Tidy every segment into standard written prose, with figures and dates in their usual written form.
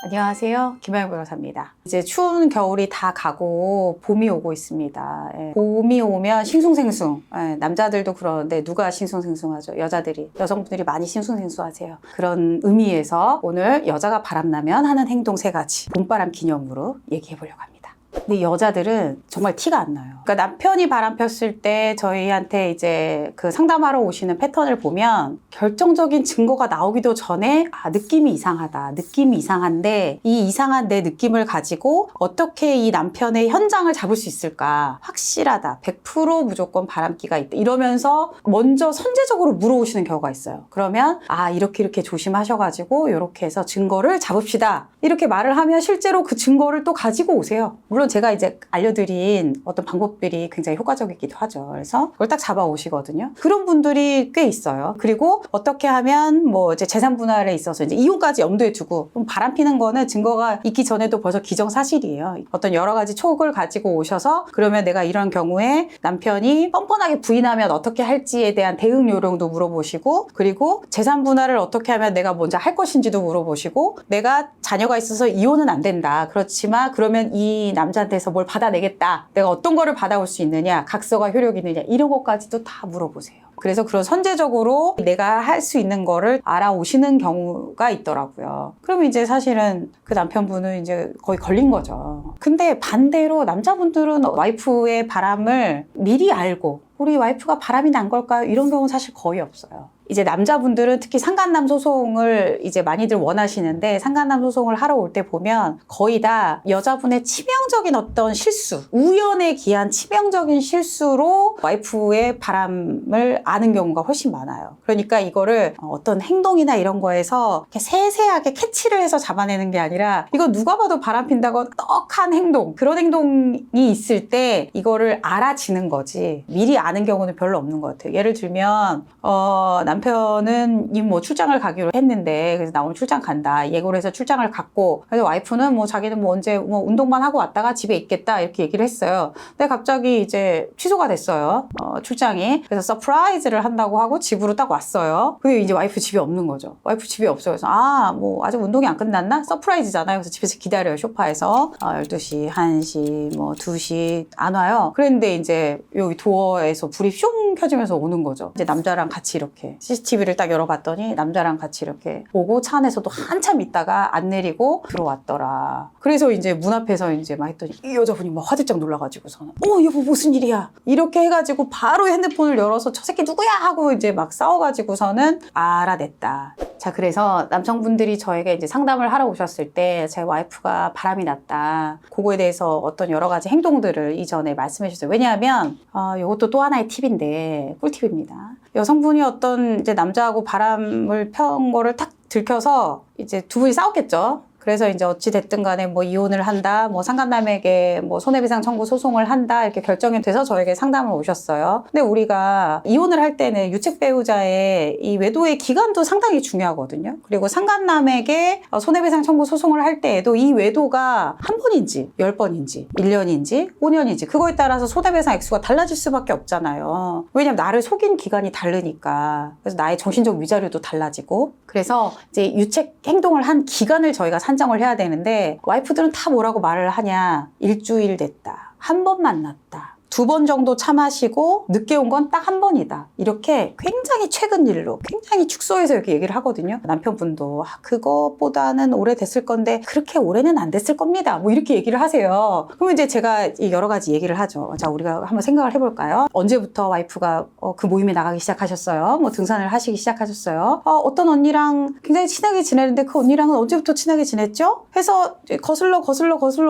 안녕하세요. 김하영 변호사입니다. 이제 추운 겨울이 다 가고 봄이 오고 있습니다. 봄이 오면 싱숭생숭. 남자들도 그러는데 누가 싱숭생숭하죠? 여자들이. 여성분들이 많이 싱숭생숭하세요. 그런 의미에서 오늘 여자가 바람나면 하는 행동 3가지 봄바람 기념으로 얘기해 보려고 합니다. 근데 여자들은 정말 티가 안 나요. 그러니까 남편이 바람 폈을 때 저희한테 이제 그 상담하러 오시는 패턴을 보면 결정적인 증거가 나오기도 전에 느낌이 이상하다. 느낌이 이상한데 이 이상한 내 느낌을 가지고 어떻게 이 남편의 현장을 잡을 수 있을까? 확실하다. 100% 무조건 바람기가 있다. 이러면서 먼저 선제적으로 물어오시는 경우가 있어요. 그러면 이렇게 조심하셔가지고 이렇게 해서 증거를 잡읍시다. 이렇게 말을 하면 실제로 그 증거를 또 가지고 오세요. 물론 제가 이제 알려드린 어떤 방법들이 굉장히 효과적이기도 하죠. 그래서 그걸 딱 잡아오시거든요. 그런 분들이 꽤 있어요. 그리고 어떻게 하면 뭐 이제 재산 분할에 있어서 이제 이혼까지 염두에 두고 바람 피는 거는 증거가 있기 전에도 벌써 기정사실이에요. 어떤 여러 가지 촉을 가지고 오셔서 그러면 내가 이런 경우에 남편이 뻔뻔하게 부인하면 어떻게 할지에 대한 대응 요령도 물어보시고 그리고 재산 분할을 어떻게 하면 내가 먼저 할 것인지도 물어보시고 내가 자녀가 있어서 이혼은 안 된다. 그렇지만 그러면 이 남자한테서 뭘 받아내겠다. 내가 어떤 거를 받아올 수 있느냐. 각서가 효력이 있느냐. 이런 것까지도 다 물어보세요. 그래서 그런 선제적으로 내가 할 수 있는 거를 알아오시는 경우가 있더라고요. 그럼 이제 사실은 그 남편분은 이제 거의 걸린 거죠. 근데 반대로 남자분들은 와이프의 바람을 미리 알고 우리 와이프가 바람이 난 걸까요? 이런 경우는 사실 거의 없어요. 이제 남자분들은 특히 상간남 소송을 이제 많이들 원하시는데 상간남 소송을 하러 올 때 보면 거의 다 여자분의 치명적인 어떤 실수, 우연에 기한 치명적인 실수로 와이프의 바람을 아는 경우가 훨씬 많아요. 그러니까 이거를 어떤 행동이나 이런 거에서 이렇게 세세하게 캐치를 해서 잡아내는 게 아니라 이거 누가 봐도 바람 핀다고 떡한 행동, 그런 행동이 있을 때 이거를 알아지는 거지 미리 아는 경우는 별로 없는 것 같아요. 예를 들면 남편은 뭐 출장을 가기로 했는데 그래서 나 오늘 출장 간다 예고를 해서 출장을 갔고 그래서 와이프는 뭐 자기는 뭐 언제 뭐 운동만 하고 왔다가 집에 있겠다 이렇게 얘기를 했어요. 근데 갑자기 이제 취소가 됐어요. 출장이. 그래서 서프라이즈를 한다고 하고 집으로 딱 왔어요. 근데 이제 와이프 집에 없는 거죠. 와이프 집에 없어요. 그래서 뭐 아직 운동이 안 끝났나? 서프라이즈잖아요. 그래서 집에서 기다려요. 소파에서 12시, 1시, 뭐 2시 안 와요. 그랬는데 이제 여기 도어에서 불이 슝 켜지면서 오는 거죠. 이제 남자랑 같이 이렇게 CCTV를 딱 열어봤더니 남자랑 같이 이렇게 오고 차 안에서도 한참 있다가 안 내리고 들어왔더라. 그래서 이제 문 앞에서 이제 막 했더니 이 여자분이 막 화들짝 놀라가지고서는 여보 무슨 일이야? 이렇게 해가지고 바로 핸드폰을 열어서 저 새끼 누구야? 하고 이제 막 싸워가지고서는 알아냈다. 자, 그래서 남성분들이 저에게 이제 상담을 하러 오셨을 때 제 와이프가 바람이 났다. 그거에 대해서 어떤 여러 가지 행동들을 이전에 말씀해 주셨어요. 왜냐하면 이것도 또 하나의 팁인데 꿀팁입니다. 여성분이 어떤 이제 남자하고 바람을 편 거를 탁 들켜서 이제 두 분이 싸웠겠죠. 그래서 이제 어찌됐든 간에 뭐 이혼을 한다, 뭐 상간남에게 뭐 손해배상 청구 소송을 한다, 이렇게 결정이 돼서 저에게 상담을 오셨어요. 근데 우리가 이혼을 할 때는 유책 배우자의 이 외도의 기간도 상당히 중요하거든요. 그리고 상간남에게 손해배상 청구 소송을 할 때에도 이 외도가 한 번인지, 10번인지, 1년인지, 5년인지, 그거에 따라서 손해배상 액수가 달라질 수밖에 없잖아요. 왜냐면 나를 속인 기간이 다르니까. 그래서 나의 정신적 위자료도 달라지고. 그래서 이제 유책 행동을 한 기간을 저희가 산정을 해야 되는데 와이프들은 다 뭐라고 말을 하냐. 일주일 됐다. 한 번 만났다. 2번 정도 차 마시고 늦게 온 건 딱 한 번이다. 이렇게 굉장히 최근 일로 굉장히 축소해서 이렇게 얘기를 하거든요. 남편분도 그거보다는 오래됐을 건데 그렇게 오래는 안 됐을 겁니다. 뭐 이렇게 얘기를 하세요. 그러면 이제 제가 여러 가지 얘기를 하죠. 자, 우리가 한번 생각을 해볼까요? 언제부터 와이프가 그 모임에 나가기 시작하셨어요? 뭐 등산을 하시기 시작하셨어요? 어떤 언니랑 굉장히 친하게 지내는데 그 언니랑은 언제부터 친하게 지냈죠? 해서 거슬러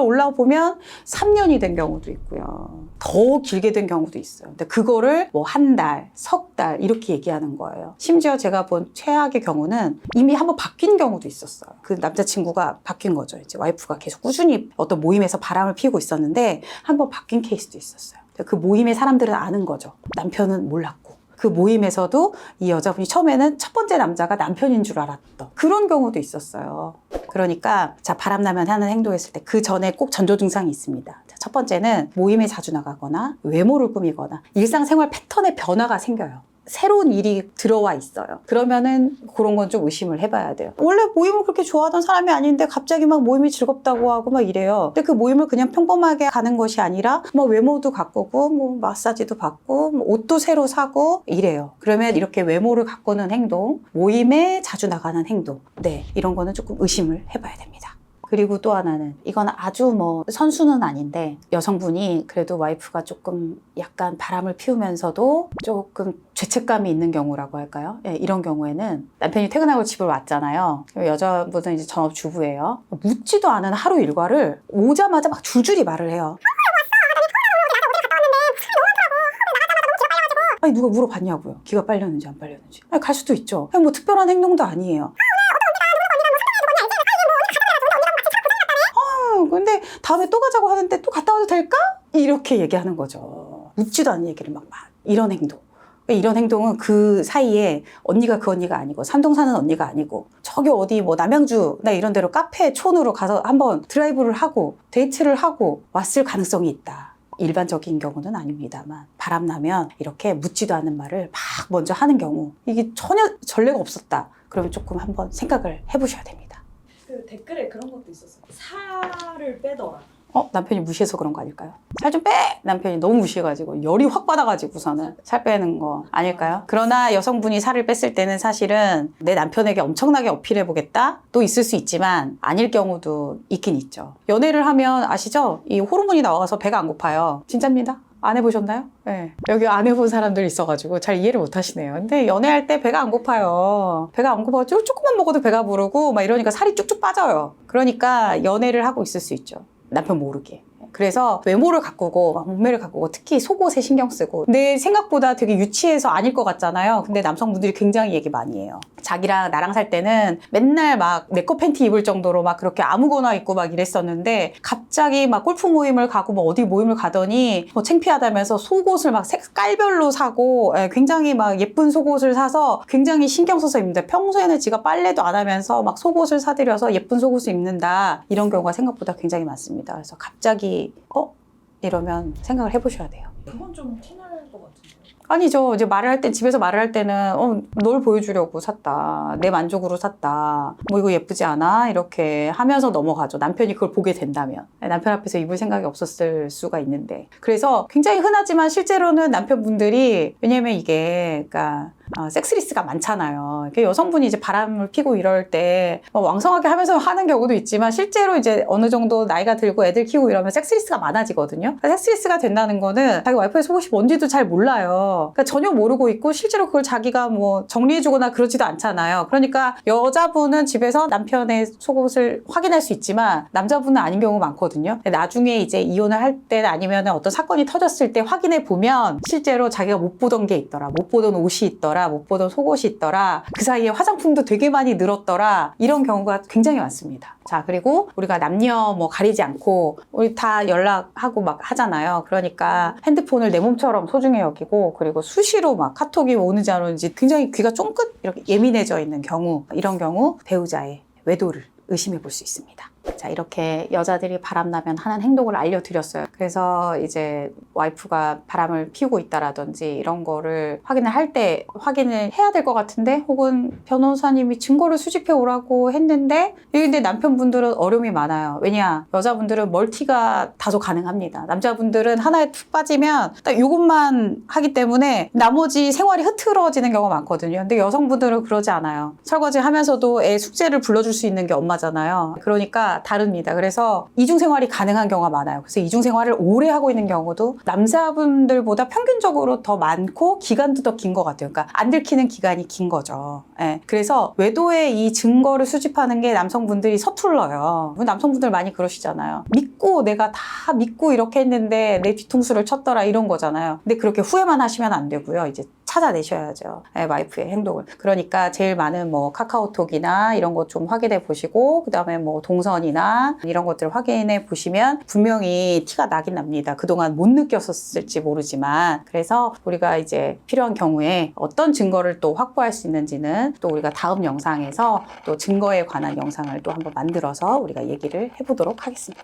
올라와 보면 3년이 된 경우도 있고요. 더 길게 된 경우도 있어요. 근데 그거를 뭐 한 달, 석 달 이렇게 얘기하는 거예요. 심지어 제가 본 최악의 경우는 이미 한번 바뀐 경우도 있었어요. 그 남자친구가 바뀐 거죠. 이제 와이프가 계속 꾸준히 어떤 모임에서 바람을 피우고 있었는데 한번 바뀐 케이스도 있었어요. 그 모임의 사람들은 아는 거죠. 남편은 몰랐고. 그 모임에서도 이 여자분이 처음에는 첫 번째 남자가 남편인 줄 알았던 그런 경우도 있었어요. 그러니까 자, 바람나면 하는 행동했을 때 그 전에 꼭 전조 증상이 있습니다. 첫 번째는 모임에 자주 나가거나 외모를 꾸미거나 일상생활 패턴의 변화가 생겨요. 새로운 일이 들어와 있어요. 그러면은 그런 건 좀 의심을 해봐야 돼요. 원래 모임을 그렇게 좋아하던 사람이 아닌데 갑자기 막 모임이 즐겁다고 하고 막 이래요. 근데 그 모임을 그냥 평범하게 가는 것이 아니라 뭐 외모도 가꾸고 뭐 마사지도 받고 뭐 옷도 새로 사고 이래요. 그러면 이렇게 외모를 가꾸는 행동, 모임에 자주 나가는 행동, 네, 이런 거는 조금 의심을 해봐야 됩니다. 그리고 또 하나는 이건 아주 뭐 선수는 아닌데 여성분이 그래도 와이프가 조금 약간 바람을 피우면서도 조금 죄책감이 있는 경우라고 할까요? 네, 이런 경우에는 남편이 퇴근하고 집을 왔잖아요. 여자분은 이제 전업주부예요. 묻지도 않은 하루 일과를 오자마자 막 줄줄이 말을 해요. 아니 누가 물어봤냐고요. 기가 빨렸는지 안 빨렸는지. 아니, 갈 수도 있죠. 뭐 특별한 행동도 아니에요. 근데 다음에 또 가자고 하는데 또 갔다 와도 될까? 이렇게 얘기하는 거죠. 묻지도 않은 얘기를 막 이런 행동. 이런 행동은 그 사이에 언니가 그 언니가 아니고 산동 사는 언니가 아니고 저기 어디 뭐 남양주나 이런 데로 카페 촌으로 가서 한번 드라이브를 하고 데이트를 하고 왔을 가능성이 있다. 일반적인 경우는 아닙니다만 바람나면 이렇게 묻지도 않은 말을 막 먼저 하는 경우 이게 전혀 전례가 없었다. 그러면 조금 한번 생각을 해보셔야 됩니다. 그 댓글에 그런 것도 있었어요. 살을 빼더라. 남편이 무시해서 그런 거 아닐까요? 살 좀 빼! 남편이 너무 무시해가지고 열이 확 받아가지고서는 살 빼는 거 아닐까요? 그러나 여성분이 살을 뺐을 때는 사실은 내 남편에게 엄청나게 어필해보겠다? 또 있을 수 있지만 아닐 경우도 있긴 있죠. 연애를 하면 아시죠? 이 호르몬이 나와서 배가 안 고파요. 진짜입니다. 안 해보셨나요? 네. 여기 안 해본 사람들 있어가지고 잘 이해를 못 하시네요. 근데 연애할 때 배가 안 고파요. 배가 안 고파가지고 조금만 먹어도 배가 부르고 막 이러니까 살이 쭉쭉 빠져요. 그러니까 연애를 하고 있을 수 있죠. 남편 모르게. 그래서 외모를 가꾸고 몸매를 가꾸고 특히 속옷에 신경 쓰고 내 생각보다 되게 유치해서 아닐 것 같잖아요. 근데 남성분들이 굉장히 얘기 많이 해요. 자기랑 나랑 살 때는 맨날 막 네커 팬티 입을 정도로 막 그렇게 아무거나 입고 막 이랬었는데 갑자기 막 골프 모임을 가고 뭐 어디 모임을 가더니 뭐 창피하다면서 속옷을 막 색깔별로 사고 굉장히 막 예쁜 속옷을 사서 굉장히 신경 써서 입는다. 평소에는 지가 빨래도 안 하면서 막 속옷을 사들여서 예쁜 속옷을 입는다. 이런 경우가 생각보다 굉장히 많습니다. 그래서 갑자기 이러면 생각을 해보셔야 돼요. 그건 좀 티날 것 같은데요. 아니죠. 이제 말을 할 때, 집에서 말을 할 때는, 널 보여주려고 샀다. 내 만족으로 샀다. 뭐 이거 예쁘지 않아? 이렇게 하면서 넘어가죠. 남편이 그걸 보게 된다면. 남편 앞에서 입을 생각이 없었을 수가 있는데. 그래서 굉장히 흔하지만 실제로는 남편분들이, 왜냐면 이게, 그러니까, 섹스리스가 많잖아요. 여성분이 이제 바람을 피고 이럴 때 왕성하게 하면서 하는 경우도 있지만 실제로 이제 어느 정도 나이가 들고 애들 키우고 이러면 섹스리스가 많아지거든요. 그러니까 섹스리스가 된다는 거는 자기 와이프의 속옷이 뭔지도 잘 몰라요. 그러니까 전혀 모르고 있고 실제로 그걸 자기가 뭐 정리해주거나 그러지도 않잖아요. 그러니까 여자분은 집에서 남편의 속옷을 확인할 수 있지만 남자분은 아닌 경우 많거든요. 나중에 이제 이혼을 할 때 아니면 어떤 사건이 터졌을 때 확인해 보면 실제로 자기가 못 보던 게 있더라. 못 보던 옷이 있더라. 못 보던 속옷이 있더라. 그 사이에 화장품도 되게 많이 늘었더라. 이런 경우가 굉장히 많습니다. 자, 그리고 우리가 남녀 뭐 가리지 않고 우리 다 연락하고 막 하잖아요. 그러니까 핸드폰을 내 몸처럼 소중히 여기고 그리고 수시로 막 카톡이 오는지 안 오는지 굉장히 귀가 쫑긋 이렇게 예민해져 있는 경우, 이런 경우 배우자의 외도를 의심해 볼 수 있습니다. 자, 이렇게 여자들이 바람나면 하는 행동을 알려드렸어요. 그래서 이제 와이프가 바람을 피우고 있다라든지 이런 거를 확인을 할 때 확인을 해야 될 것 같은데 혹은 변호사님이 증거를 수집해 오라고 했는데 근데 남편분들은 어려움이 많아요. 왜냐? 여자분들은 멀티가 다소 가능합니다. 남자분들은 하나에 툭 빠지면 딱 이것만 하기 때문에 나머지 생활이 흐트러지는 경우가 많거든요. 근데 여성분들은 그러지 않아요. 설거지 하면서도 애 숙제를 불러줄 수 있는 게 엄마잖아요. 그러니까 다릅니다. 그래서 이중생활이 가능한 경우가 많아요. 그래서 이중생활을 오래 하고 있는 경우도 남자분들보다 평균적으로 더 많고 기간도 더 긴 것 같아요. 그러니까 안 들키는 기간이 긴 거죠. 예. 그래서 외도의 이 증거를 수집하는 게 남성분들이 서툴러요. 남성분들 많이 그러시잖아요. 내가 다 믿고 이렇게 했는데 내 뒤통수를 쳤더라 이런 거잖아요. 근데 그렇게 후회만 하시면 안 되고요. 이제 찾아내셔야죠. 와이프의 행동을. 그러니까 제일 많은 뭐 카카오톡이나 이런 것 좀 확인해 보시고 그다음에 뭐 동선이나 이런 것들 확인해 보시면 분명히 티가 나긴 납니다. 그동안 못 느꼈었을지 모르지만 그래서 우리가 이제 필요한 경우에 어떤 증거를 또 확보할 수 있는지는 또 우리가 다음 영상에서 또 증거에 관한 영상을 또 한번 만들어서 우리가 얘기를 해보도록 하겠습니다.